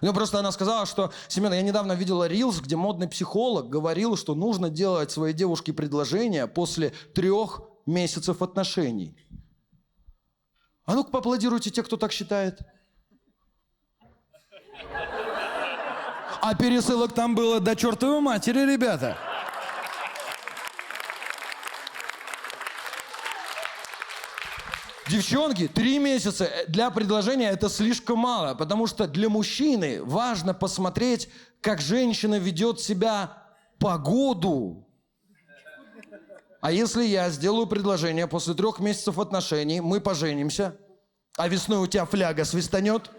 Ну, просто она сказала, что, Семен, я недавно видела рилс, где модный психолог говорил, что нужно делать своей девушке предложение после 3 месяцев отношений. А ну-ка поаплодируйте те, кто так считает. А пересылок там было до чертовой матери, ребята. Девчонки, 3 месяца для предложения это слишком мало, потому что для мужчины важно посмотреть, как женщина ведет себя по году. А если я сделаю предложение после 3 месяцев отношений, мы поженимся, а весной у тебя фляга свистанет,